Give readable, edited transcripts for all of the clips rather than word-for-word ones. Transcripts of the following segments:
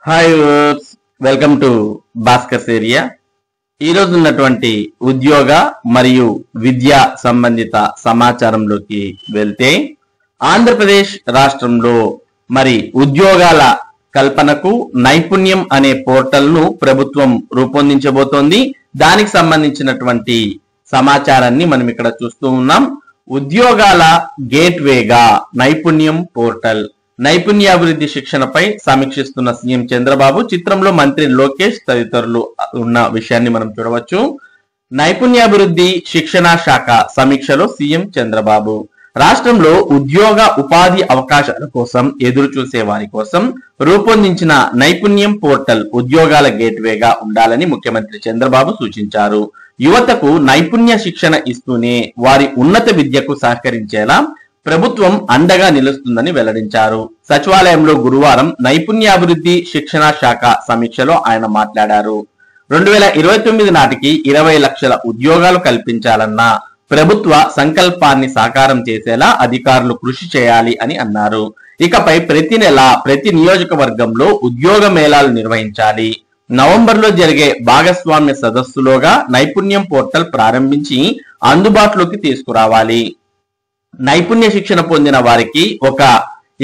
Hi viewers, welcome to Bhaskar's area. ఈరోజు ఉన్నటువంటి ఉద్యోగ మరియు విద్యా సంబంధిత సమాచారంలోకి వెళ్తే, ఆంధ్రప్రదేశ్ రాష్ట్రంలో ఉద్యోగాల కల్పనకు నైపుణ్యం అనే పోర్టల్ను ప్రభుత్వం రూపొందించబోతోంది. దానికి సంబంధించినటువంటి సమాచారాన్ని మనం ఇక్కడ చూస్తూ ఉన్నాం. ఉద్యోగాల గేట్వేగా నైపుణ్యం పోర్టల్. నైపుణ్యాభివృద్ధి శిక్షణపై సమీక్షిస్తున్న సీఎం చంద్రబాబు, చిత్రంలో మంత్రి లోకేష్ తదితరులు ఉన్న విషయాన్ని మనం చూడవచ్చు. నైపుణ్యాభివృద్ధి శిక్షణ శాఖ సమీక్షలో సీఎం చంద్రబాబు రాష్ట్రంలో ఉద్యోగ ఉపాధి అవకాశాల కోసం ఎదురు చూసే వారి కోసం రూపొందించిన నైపుణ్యం పోర్టల్ ఉద్యోగాల గేట్వేగా ఉండాలని ముఖ్యమంత్రి చంద్రబాబు సూచించారు. యువతకు నైపుణ్య శిక్షణ ఇస్తూనే వారి ఉన్నత విద్యకు సహకరించేలా ప్రభుత్వం అండగా నిలుస్తుందని వెల్లడించారు. సచివాలయంలో గురువారం నైపుణ్యాభివృద్ధి శిక్షణ శాఖ సమీక్షలో ఆయన మాట్లాడారు. 2029 నాటికి 20 లక్షల ఉద్యోగాలు కల్పించాలన్న ప్రభుత్వ సంకల్పాన్ని సాకారం చేసేలా అధికారులు కృషి చేయాలి అని అన్నారు. ఇకపై ప్రతి నెల ప్రతి నియోజకవర్గంలో ఉద్యోగ మేళాలు నిర్వహించాలి. నవంబర్లో జరిగే భాగస్వామ్య సదస్సులోగా నైపుణ్యం పోర్టల్ ప్రారంభించి అందుబాటులోకి తీసుకురావాలి. నైపుణ్య శిక్షణ పొందిన వారికి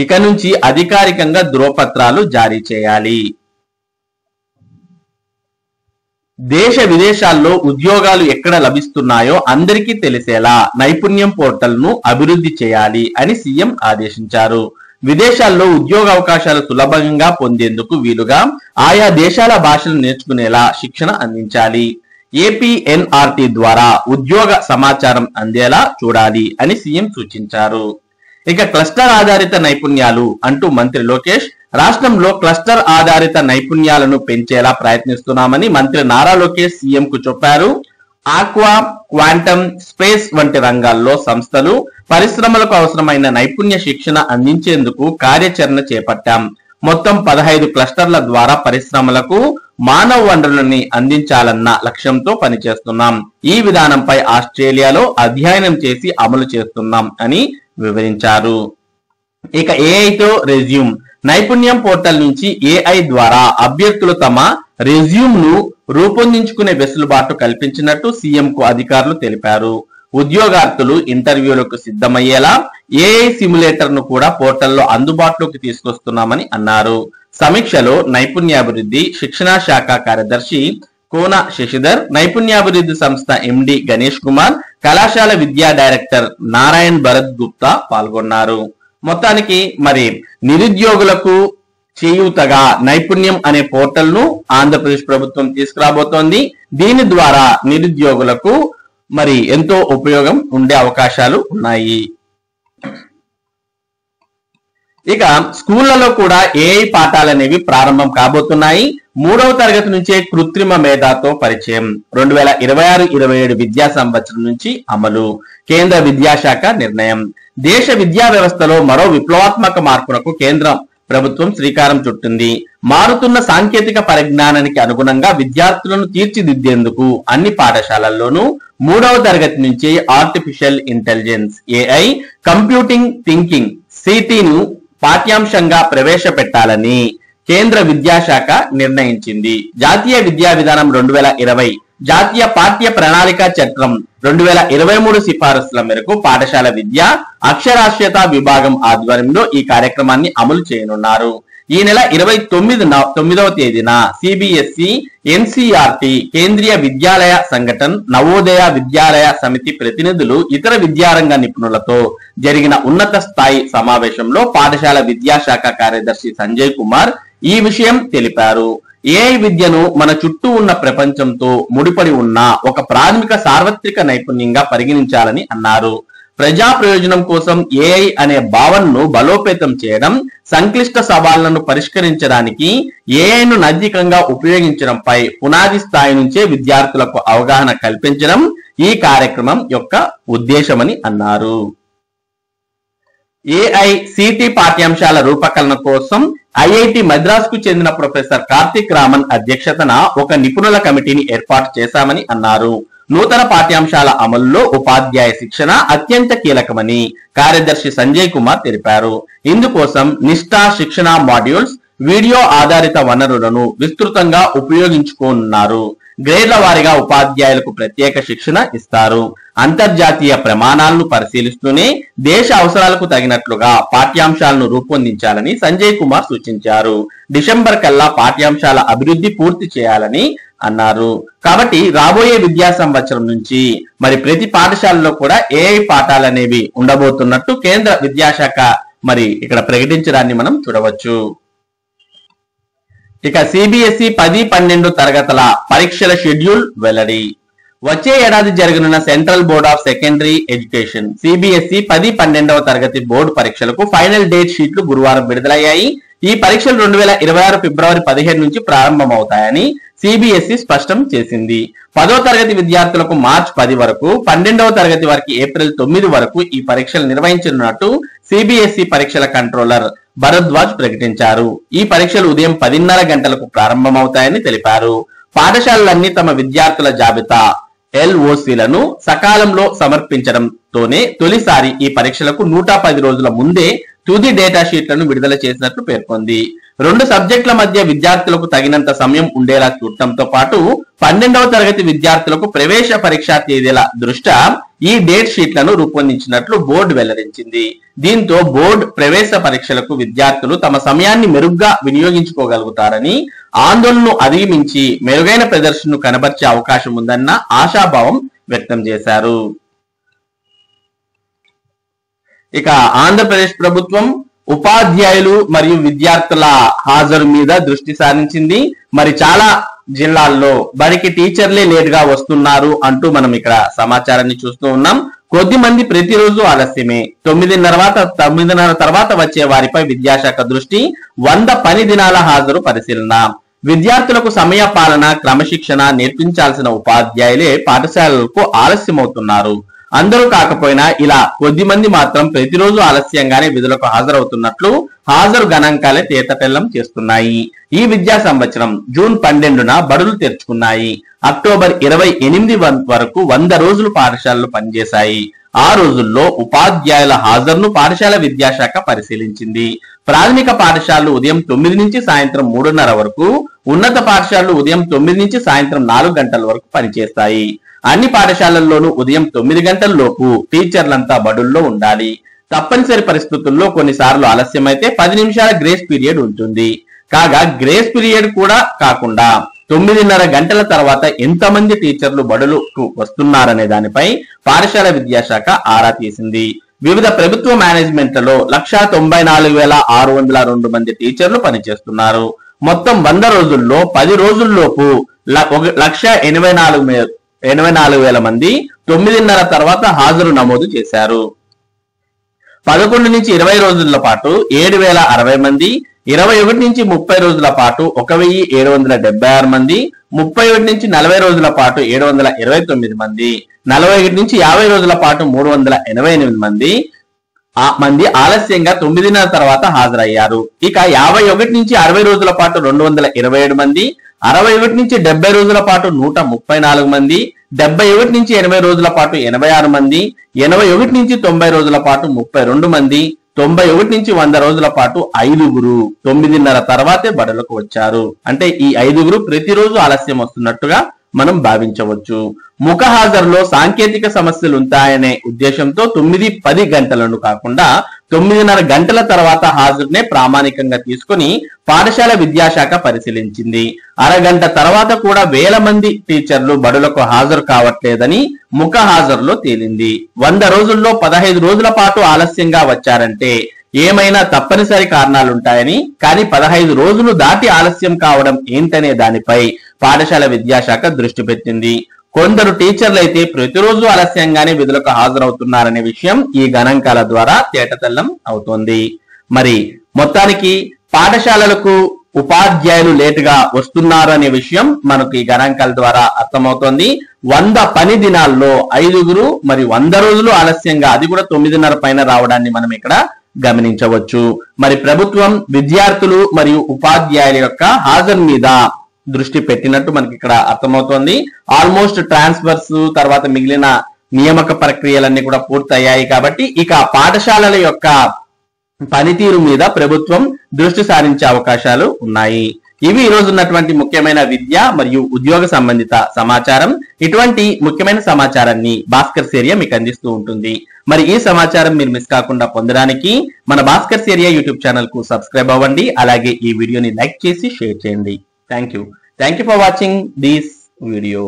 ఇక నుంచి అధికారికంగా ధ్రువపత్రాలు జారీ చేయాలి. దేశ విదేశాల్లో ఉద్యోగాలు ఎక్కడ లభిస్తున్నాయో అందరికీ తెలిసేలా నైపుణ్యం పోర్టల్ ను అభివృద్ధి చేయాలి అని సీఎం ఆదేశించారు. విదేశాల్లో ఉద్యోగ అవకాశాలు సులభంగా పొందేందుకు వీలుగా ఆయా దేశాల భాషలు నేర్చుకునేలా శిక్షణ అందించాలి. ఏపీఎన్ఆర్టీ ద్వారా ఉద్యోగ సమాచారం అందేలా చూడాలి అని సీఎం సూచించారు. ఇక క్లస్టర్ ఆధారిత నైపుణ్యాలు అంటూ మంత్రి లోకేష్, రాష్ట్రంలో క్లస్టర్ ఆధారిత నైపుణ్యాలను పెంచేలా ప్రయత్నిస్తున్నామని మంత్రి నారా లోకేష్ సీఎం కు చెప్పారు. ఆక్వా, క్వాంటమ్, స్పేస్ వంటి రంగాల్లో సంస్థలు, పరిశ్రమలకు అవసరమైన నైపుణ్య శిక్షణ అందించేందుకు కార్యాచరణ చేపట్టాం. మొత్తం 15 క్లస్టర్ల ద్వారా పరిశ్రమలకు మానవ వనరులని అందించాలన్న లక్ష్యంతో పనిచేస్తున్నాం. ఈ విధానంపై ఆస్ట్రేలియాలో అధ్యయనం చేసి అమలు చేస్తున్నాం అని వివరించారు. ఇక ఏఐతో రెజ్యూమ్. నైపుణ్యం పోర్టల్ నుంచి ఏఐ ద్వారా అభ్యర్థులు తమ రెజ్యూమ్ ను రూపొందించుకునే వెసులుబాటు కల్పించినట్టు సీఎం కు అధికారులు తెలిపారు. ఉద్యోగార్థులు ఇంటర్వ్యూలకు సిద్ధమయ్యేలా ఏఐ సిమ్యులేటర్ ను కూడా పోర్టల్లో అందుబాటులోకి తీసుకొస్తున్నామని అన్నారు. సమీక్షలో నైపుణ్యాభివృద్ధి శిక్షణ శాఖ కార్యదర్శి కోన శశిధర్, నైపుణ్యాభివృద్ధి సంస్థ ఎండి గణేష్ కుమార్, కళాశాల విద్యా డైరెక్టర్ నారాయణ్ భరత్ గుప్తా పాల్గొన్నారు. మొత్తానికి నిరుద్యోగులకు చేయూతగా నైపుణ్యం అనే పోర్టల్ ను ఆంధ్రప్రదేశ్ ప్రభుత్వం తీసుకురాబోతోంది. దీని ద్వారా నిరుద్యోగులకు ఎంతో ఉపయోగం ఉండే అవకాశాలు ఉన్నాయి. ఇక స్కూళ్లలో కూడా ఏఐ పాఠాలు అనేవి ప్రారంభం కాబోతున్నాయి. 3వ తరగతి నుంచే కృత్రిమ మేధాతో పరిచయం. 2026-27 విద్యా సంవత్సరం నుంచి అమలు. కేంద్ర విద్యాశాఖ నిర్ణయం. దేశ విద్యా వ్యవస్థలో మరో విప్లవాత్మక మార్పునకు కేంద్ర ప్రభుత్వం శ్రీకారం చుట్టింది. మారుతున్న సాంకేతిక పరిజ్ఞానానికి అనుగుణంగా విద్యార్థులను తీర్చిదిద్దేందుకు అన్ని పాఠశాలల్లోనూ 3వ తరగతి నుంచి artificial intelligence AI, computing thinking సిటీను పాఠ్యాంశంగా ప్రవేశపెట్టాలని కేంద్ర విద్యాశాఖ నిర్ణయించింది. జాతీయ విద్యా విధానం 2020, జాతీయ పాఠ్య ప్రణాళిక చట్టం 2023 సిఫారసుల మేరకు పాఠశాల విద్య అక్షరాస్యత విభాగం ఆధ్వర్యంలో ఈ కార్యక్రమాన్ని అమలు చేయనున్నారు. ఈ నెల 29వ తేదీన సిబిఎస్ఈ, ఎన్సిఆర్టీ, కేంద్రీయ విద్యాలయ సంఘటన, నవోదయ విద్యాలయ సమితి ప్రతినిధులు, ఇతర విద్యారంగ నిపుణులతో జరిగిన ఉన్నత స్థాయి సమావేశంలో పాఠశాల విద్యాశాఖ కార్యదర్శి సంజయ్ కుమార్ ఈ విషయం తెలిపారు. ఏఐ విద్యను మన చుట్టూ ఉన్న ప్రపంచంతో ముడిపడి ఉన్న ఒక ప్రాథమిక సార్వత్రిక నైపుణ్యంగా పరిగణించాలని అన్నారు. ప్రజా ప్రయోజనం కోసం ఏఐ అనే భావనను బలోపేతం చేయడం, సంక్లిష్ట సవాళ్లను పరిష్కరించడానికి ఏఐను నైతికంగా ఉపయోగించడంపై పునాది స్థాయి నుంచే విద్యార్థులకు అవగాహన కల్పించడం ఈ కార్యక్రమం యొక్క ఉద్దేశమని అన్నారు. ఏఐ సిటీ పాఠ్యాంశాల రూపకల్పన కోసం ఐఐటి మద్రాస్ కు చెందిన ప్రొఫెసర్ కార్తిక్ రామన్ అధ్యక్షతన ఒక నిపుణుల కమిటీని ఏర్పాటు చేశామని అన్నారు. నూతన పాఠ్యాంశాల అమలులో ఉపాధ్యాయ శిక్షణ అత్యంత కీలకమని కార్యదర్శి సంజయ్ కుమార్ తెలిపారు. ఇందుకోసం నిష్ఠా శిక్షణ మాడ్యూల్స్, వీడియో ఆధారిత వనరులను విస్తృతంగా ఉపయోగించుకోనున్నారు. గ్రేడ్ల వారీగా ఉపాధ్యాయులకు ప్రత్యేక శిక్షణ ఇస్తారు. అంతర్జాతీయ ప్రమాణాలను పరిశీలిస్తూనే దేశ అవసరాలకు తగినట్లుగా పాఠ్యాంశాలను రూపొందించాలని సంజయ్ కుమార్ సూచించారు. డిసెంబర్ కల్లా పాఠ్యాంశాల అభివృద్ధి పూర్తి చేయాలని అన్నారు. కాబట్టి రాబోయే విద్యా సంవత్సరం నుంచి మరి ప్రతి పాఠశాలలో కూడా ఏఐ పాఠాలు అనేవి ఉండబోతున్నట్టు కేంద్ర విద్యాశాఖ మరి ఇక్కడ ప్రకటించడాన్ని మనం చూడవచ్చు. ఇక సిబిఎస్ఈ 10-12 తరగతుల పరీక్షల షెడ్యూల్ వెల్లడి. వచ్చే ఏడాది జరగనున్న central board of secondary education CBSE 10-12వ తరగతి బోర్డు పరీక్షలకు ఫైనల్ డేట్ షీట్లు గురువారం విడుదలయ్యాయి. ఈ పరీక్షలు 2026 ఫిబ్రవరి 15 నుంచి ప్రారంభమవుతాయని సిబిఎస్ఈ స్పష్టం చేసింది. 10వ తరగతి విద్యార్థులకు మార్చి 10 వరకు, 12వ తరగతి వారికి ఏప్రిల్ 9 వరకు ఈ పరీక్షలు నిర్వహించనున్నట్టు సిబిఎస్ఈ పరీక్షల కంట్రోలర్ భరద్వాజ్ ప్రకటించారు. ఈ పరీక్షలు ఉదయం 10:30 గంటలకు ప్రారంభమవుతాయని తెలిపారు. పాఠశాలలన్నీ తమ విద్యార్థుల జాబితా LOCలను సకాలంలో సమర్పించడంతోనే తొలిసారి ఈ పరీక్షలకు 110 రోజుల ముందే తుది డేటా షీట్లను విడుదల చేసినట్లు పేర్కొంది. 2 సబ్జెక్టుల మధ్య విద్యార్థులకు తగినంత సమయం ఉండేలా చూడటంతో పాటు 12వ తరగతి విద్యార్థులకు ప్రవేశ పరీక్షా తేదీల దృష్ట్యా ఈ డేట్ షీట్లను రూపొందించినట్లు బోర్డు వెల్లడించింది. దీంతో బోర్డు ప్రవేశ పరీక్షలకు విద్యార్థులు తమ సమయాన్ని మెరుగ్గా వినియోగించుకోగలుగుతారని, ఆందోళనను అధిగమించి మెరుగైన ప్రదర్శనను కనబర్చే అవకాశం ఉందన్న ఆశాభావం వ్యక్తం చేశారు. ఇక ఆంధ్రప్రదేశ్ ప్రభుత్వం ఉపాధ్యాయులు మరియు విద్యార్థుల హాజరు మీద దృష్టి సారించింది. మరి చాలా జిల్లాల్లో బడికి టీచర్లే లేట్ గా వస్తున్నారు అంటూ మనం ఇక్కడ సమాచారాన్ని చూస్తూ ఉన్నాం. కొద్దిమంది ప్రతిరోజు ఆలస్యమే. 9:30 తర్వాత వచ్చే వారిపై విద్యాశాఖ దృష్టి. 100 పని దినాల హాజరు పరిశీలన. విద్యార్థులకు సమయ పాలన, క్రమశిక్షణ నేర్పించాల్సిన ఉపాధ్యాయులే పాఠశాలలకు ఆలస్యమవుతున్నారు. అందరూ కాకపోయినా ఇలా కొద్దిమంది మాత్రం ప్రతిరోజు ఆలస్యంగానే విధులకు హాజరవుతున్నట్లు హాజరు గణాంకాలే తేటతెల్లం చేస్తున్నాయి. ఈ విద్యా సంవత్సరం జూన్ 12న బడులు తెరుచుకున్నాయి. అక్టోబర్ 28 వరకు 100 రోజులు పాఠశాలలు పనిచేశాయి. ఆ రోజుల్లో ఉపాధ్యాయుల హాజరును పాఠశాల విద్యాశాఖ పరిశీలించింది. ప్రాథమిక పాఠశాలలు ఉదయం 9 నుంచి సాయంత్రం 3:30 వరకు, ఉన్నత పాఠశాలలు ఉదయం 9 నుంచి సాయంత్రం 4 గంటల వరకు పనిచేస్తాయి. అన్ని పాఠశాలల్లోనూ ఉదయం 9 గంటల లోపు టీచర్లంతా బడుల్లో ఉండాలి. తప్పనిసరి పరిస్థితుల్లో కొన్నిసార్లు ఆలస్యమైతే 10 నిమిషాల గ్రేస్ పీరియడ్ ఉంటుంది. కాగా గ్రేస్ పీరియడ్ కూడా కాకుండా 9:30 గంటల తర్వాత ఎంతమంది టీచర్లు బడులకు వస్తున్నారనే దానిపై పాఠశాల విద్యాశాఖ ఆరా తీసింది. వివిధ ప్రభుత్వ మేనేజ్మెంట్లలో 194,602 మంది టీచర్లు పనిచేస్తున్నారు. మొత్తం 100 రోజుల్లో 10 రోజుల్లోపు 1,84,000 మంది 9:30 తర్వాత హాజరు నమోదు చేశారు. 11 నుంచి 20 రోజుల పాటు 7,060 మంది, 21 నుంచి 30 రోజుల పాటు 1,776 మంది, 31 నుంచి 40 రోజుల పాటు 729 మంది, 41 నుంచి 50 రోజుల పాటు 388 మంది ఆలస్యంగా 9:30 తర్వాత హాజరయ్యారు. ఇక 51 నుంచి 60 రోజుల పాటు 227 మంది, 61 నుంచి 70 రోజుల పాటు 134 మంది, 71 నుంచి 80 రోజుల పాటు 86 మంది, 81 నుంచి 90 రోజుల పాటు 32 మంది, 91 నుంచి 100 రోజుల పాటు 5 9:30 తర్వాతే బడులకు వచ్చారు. అంటే ఈ 5 ప్రతిరోజు ఆలస్యం వస్తున్నట్టుగా మనం భావించవచ్చు. ముఖ హాజరులో సాంకేతిక సమస్యలు ఉంటాయనే ఉద్దేశంతో 9-10 గంటలను కాకుండా 9:30 గంటల తర్వాత హాజరునే ప్రామాణికంగా తీసుకుని పాఠశాల విద్యాశాఖ పరిశీలించింది. అరగంట తర్వాత కూడా వేల మంది టీచర్లు బడులకు హాజరు కావట్లేదని ముఖ హాజరులో తేలింది. 100 రోజుల్లో 15 రోజుల పాటు ఆలస్యంగా వచ్చారంటే ఏమైనా తప్పనిసరి కారణాలుంటాయని, కానీ 15 రోజులు దాటి ఆలస్యం కావడం ఏంటనే దానిపై పాఠశాల విద్యాశాఖ దృష్టి పెట్టింది. కొందరు టీచర్లైతే ప్రతిరోజు ఆలస్యంగానే విధులకు హాజరవుతున్నారనే విషయం ఈ గణాంకాల ద్వారా తేటతెల్లం అవుతోంది. మరి మొత్తానికి పాఠశాలలకు ఉపాధ్యాయులు లేటుగా వస్తున్నారు అనే విషయం మనకు ఈ గణాంకాల ద్వారా అర్థమవుతోంది. 100 పని దినాల్లో 5 మరి 100 రోజులు ఆలస్యంగా, అది కూడా 9:30 పైన రావడాన్ని మనం ఇక్కడ గమనించవచ్చు. మరి ప్రభుత్వం విద్యార్థులు మరియు ఉపాధ్యాయుల యొక్క హాజరు మీద దృష్టి పెట్టినట్టు మనకి ఇక్కడ అర్థమవుతోంది. ఆల్మోస్ట్ ట్రాన్స్ఫర్స్ తర్వాత మిగిలిన నియామక ప్రక్రియలన్నీ కూడా పూర్తయ్యాయి. కాబట్టి ఇక పాఠశాలల యొక్క పనితీరు మీద ప్రభుత్వం దృష్టి సారించే అవకాశాలు ఉన్నాయి. ఇవి ఈ రోజు ఉన్నటువంటి ముఖ్యమైన విద్య మరియు ఉద్యోగ సంబంధిత సమాచారం. ఇటువంటి ముఖ్యమైన సమాచారాన్ని భాస్కర్స్ ఏరియా మీకు అందిస్తూ ఉంటుంది. మరి ఈ సమాచారం మీరు మిస్ కాకుండా పొందడానికి మన భాస్కర్స్ ఏరియా యూట్యూబ్ ఛానల్ కు సబ్స్క్రైబ్ అవ్వండి. అలాగే ఈ వీడియోని లైక్ చేసి షేర్ చేయండి. Thank you for watching this video.